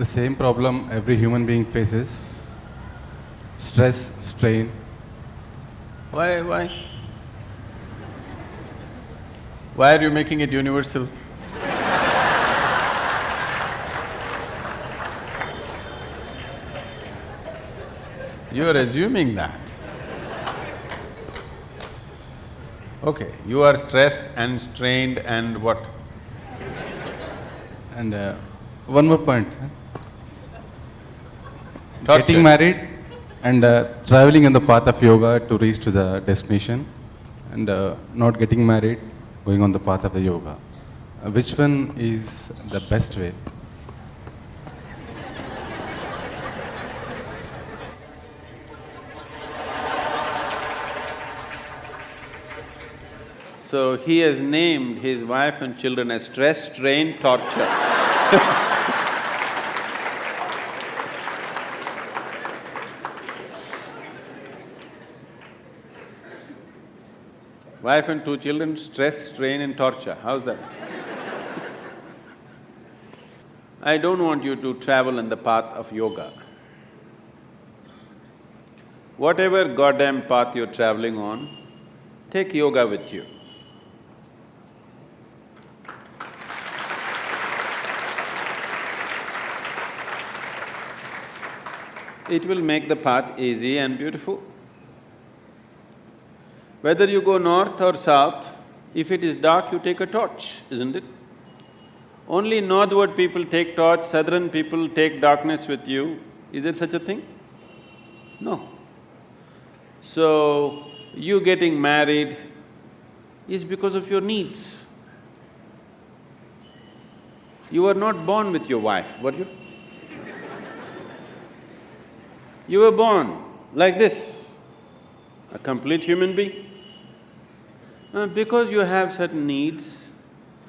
The same problem every human being faces. Stress, strain. Why? Why are you making it universal? You are assuming that. Okay, you are stressed and strained and what? And one more point. Torture. Getting married and traveling on the path of yoga to reach to the destination, and not getting married, going on the path of the yoga. Which one is the best way? So he has named his wife and children as stress, strain, torture. Wife and 2 children, stress, strain and torture. How's that? I don't want you to travel on the path of yoga. Whatever goddamn path you're traveling on, take yoga with you. It will make the path easy and beautiful. Whether you go north or south, if it is dark, you take a torch, isn't it? Only northward people take torch, southern people take darkness with you. Is there such a thing? No. So, you getting married is because of your needs. You were not born with your wife, were you? You were born like this, a complete human being. Because you have certain needs,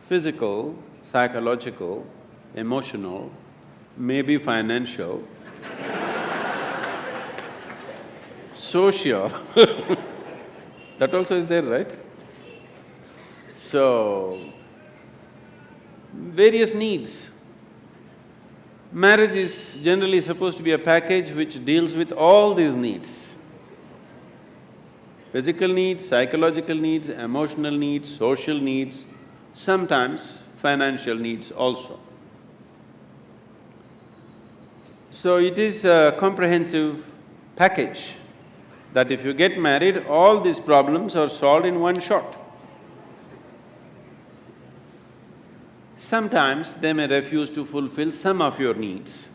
physical, psychological, emotional, maybe financial, social, that also is there, right? So, various needs. Marriage is generally supposed to be a package which deals with all these needs. Physical needs, psychological needs, emotional needs, social needs, sometimes financial needs also. So it is a comprehensive package that if you get married, all these problems are solved in one shot. Sometimes they may refuse to fulfill some of your needs.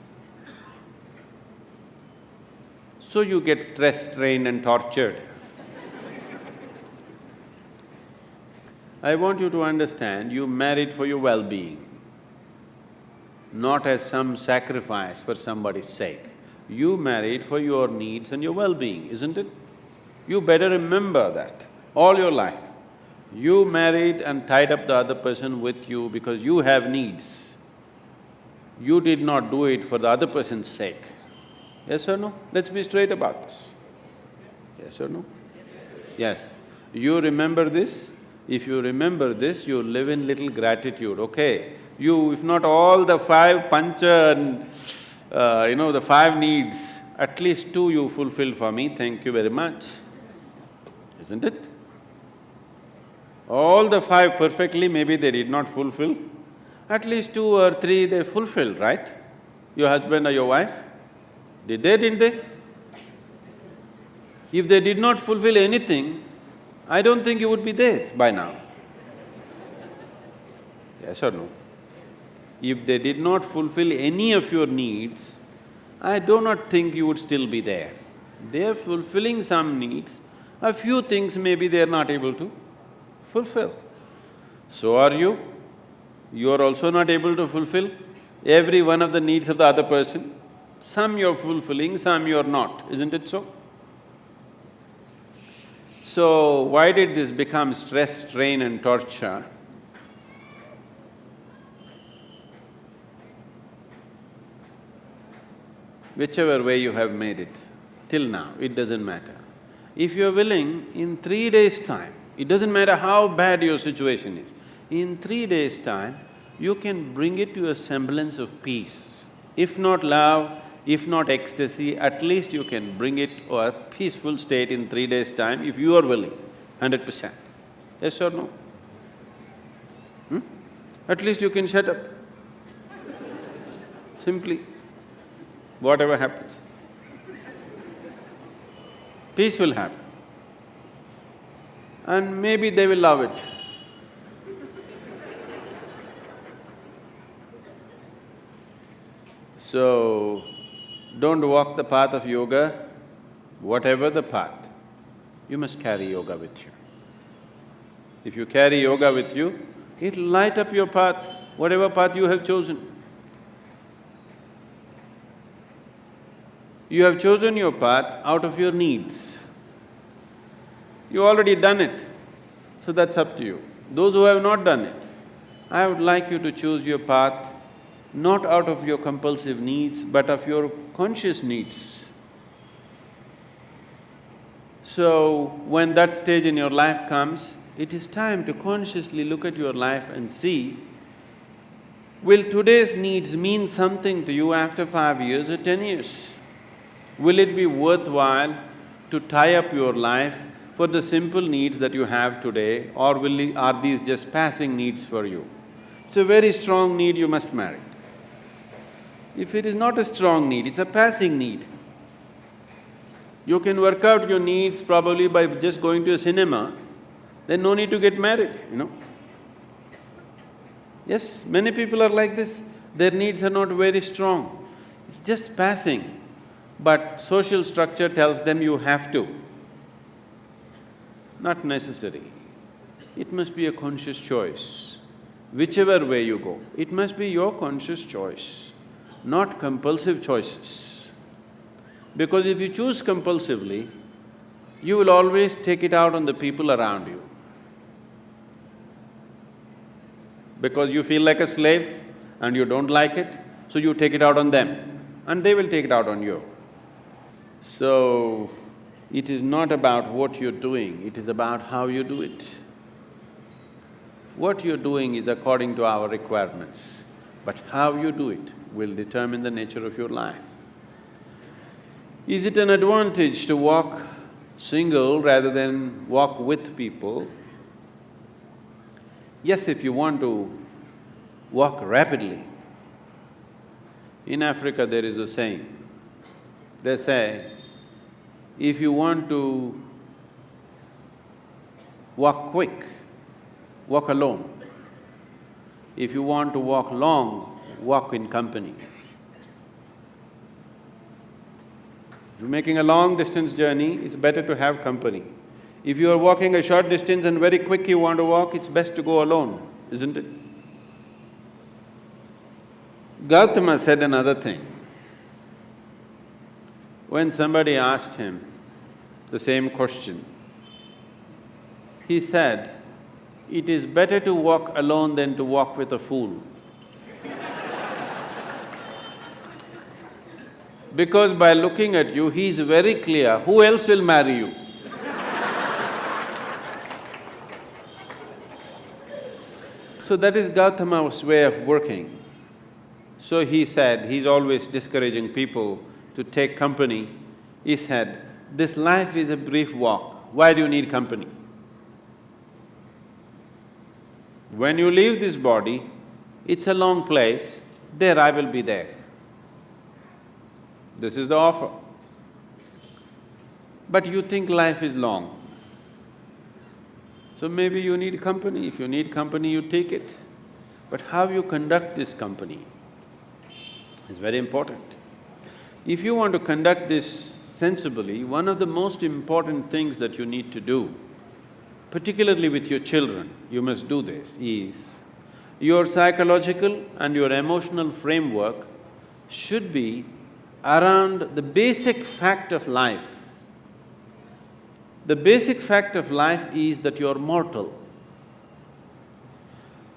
So you get stressed, strained and tortured. I want you to understand, you married for your well-being, not as some sacrifice for somebody's sake. You married for your needs and your well-being, isn't it? You better remember that all your life. You married and tied up the other person with you because you have needs. You did not do it for the other person's sake. Yes or no? Let's be straight about this. Yes or no? Yes. You remember this? If you remember this, you live in little gratitude, okay? You… if not all the 5 pancha and the 5 needs, at least 2 you fulfilled for me, thank you very much. Isn't it? All the 5 perfectly, maybe they did not fulfill. At least 2 or 3 they fulfilled, right? Your husband or your wife? Did they, didn't they? If they did not fulfill anything, I don't think you would be there by now. Yes or no? If they did not fulfill any of your needs, I do not think you would still be there. They are fulfilling some needs, a few things maybe they are not able to fulfill. So are you. You are also not able to fulfill every one of the needs of the other person. Some you're fulfilling, some you're not, isn't it so? So, why did this become stress, strain and torture? Whichever way you have made it, till now, it doesn't matter. If you're willing, in 3 days' time, it doesn't matter how bad your situation is, in 3 days' time, you can bring it to a semblance of peace. If not love, if not ecstasy, at least you can bring it to a peaceful state in 3 days' time if you are willing, 100%. Yes or no? At least you can shut up. Simply, whatever happens. Peace will happen. And maybe they will love it. So, don't walk the path of yoga, whatever the path, you must carry yoga with you. If you carry yoga with you, it'll light up your path, whatever path you have chosen. You have chosen your path out of your needs. You already done it, so that's up to you. Those who have not done it, I would like you to choose your path not out of your compulsive needs, but of your conscious needs. So, when that stage in your life comes, it is time to consciously look at your life and see, will today's needs mean something to you after 5 years or 10 years? Will it be worthwhile to tie up your life for the simple needs that you have today, or are these just passing needs for you? It's a very strong need, you must marry. If it is not a strong need, it's a passing need. You can work out your needs probably by just going to a cinema, then no need to get married, you know. Yes, many people are like this, their needs are not very strong, it's just passing. But social structure tells them you have to. Not necessary. It must be a conscious choice. Whichever way you go, it must be your conscious choice, not compulsive choices. Because if you choose compulsively, you will always take it out on the people around you. Because you feel like a slave and you don't like it, so you take it out on them and they will take it out on you. So, it is not about what you're doing, it is about how you do it. What you're doing is according to our requirements, but how you do it will determine the nature of your life. Is it an advantage to walk single rather than walk with people? Yes, if you want to walk rapidly. In Africa there is a saying, they say, if you want to walk quick, walk alone. If you want to walk long, walk in company. If you're making a long distance journey, it's better to have company. If you are walking a short distance and very quick you want to walk, it's best to go alone, isn't it? Gautama said another thing. When somebody asked him the same question, he said, "It is better to walk alone than to walk with a fool." Because by looking at you, he is very clear, who else will marry you? So that is Gautama's way of working. So he said, he's always discouraging people to take company. He said, this life is a brief walk, why do you need company? When you leave this body, it's a long place, there I will be there. This is the offer. But you think life is long. So maybe you need company. If you need company, you take it. But how you conduct this company is very important. If you want to conduct this sensibly, one of the most important things that you need to do, particularly with your children, you must do this, is your psychological and your emotional framework should be around the basic fact of life. The basic fact of life is that you are mortal.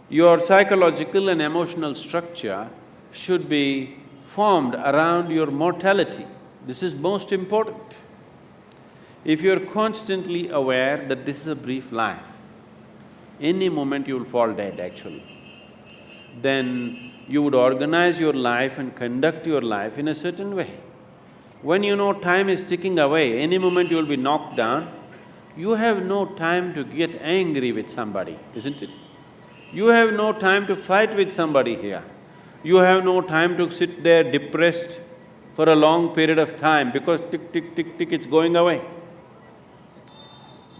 Your psychological and emotional structure should be formed around your mortality. This is most important. If you're constantly aware that this is a brief life, any moment you will fall dead actually. then you would organize your life and conduct your life in a certain way. When you know time is ticking away, any moment you will be knocked down, you have no time to get angry with somebody, isn't it? You have no time to fight with somebody here. You have no time to sit there depressed for a long period of time because tick, tick, tick, tick, it's going away.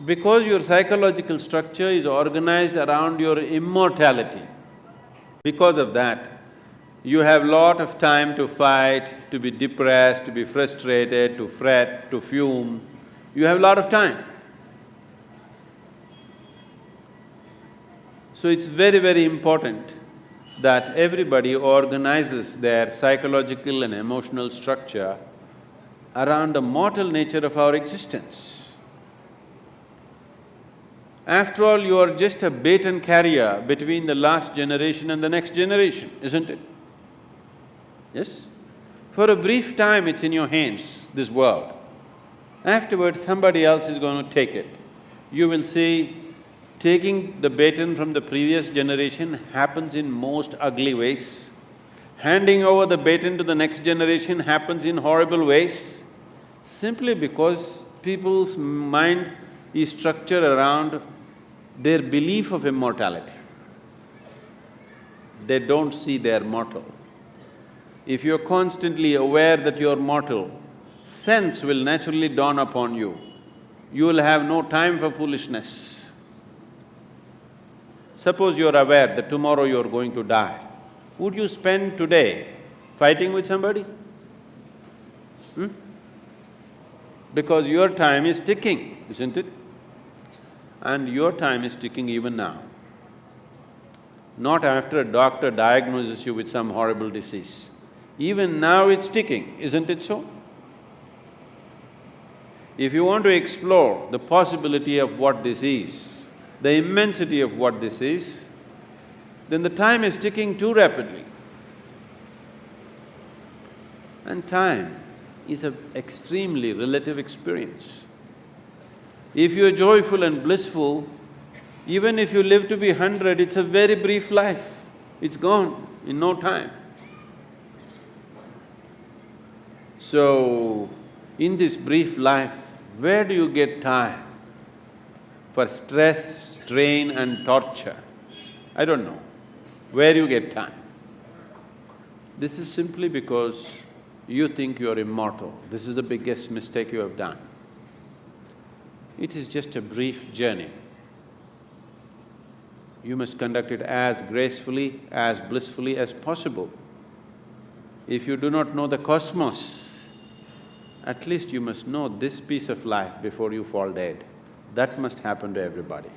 Because your psychological structure is organized around your immortality, because of that, you have lot of time to fight, to be depressed, to be frustrated, to fret, to fume. You have lot of time. So it's very, very important that everybody organizes their psychological and emotional structure around the mortal nature of our existence. After all, you are just a baton carrier between the last generation and the next generation, isn't it? Yes? For a brief time it's in your hands, this world. Afterwards, somebody else is going to take it. You will see taking the baton from the previous generation happens in most ugly ways. Handing over the baton to the next generation happens in horrible ways, simply because people's mind is structured around their belief of immortality. They don't see they're mortal. If you're constantly aware that you're mortal, sense will naturally dawn upon you. You will have no time for foolishness. Suppose you're aware that tomorrow you're going to die, would you spend today fighting with somebody? Because your time is ticking, isn't it? And your time is ticking even now. Not after a doctor diagnoses you with some horrible disease. Even now it's ticking, isn't it so? If you want to explore the possibility of what this is, the immensity of what this is, then the time is ticking too rapidly. And time is an extremely relative experience. If you're joyful and blissful, even if you live to be 100, it's a very brief life. It's gone in no time. So, in this brief life, where do you get time for stress, strain and torture? I don't know. Where you get time? This is simply because you think you're immortal. This is the biggest mistake you have done. It is just a brief journey. You must conduct it as gracefully, as blissfully as possible. If you do not know the cosmos, at least you must know this piece of life before you fall dead. That must happen to everybody.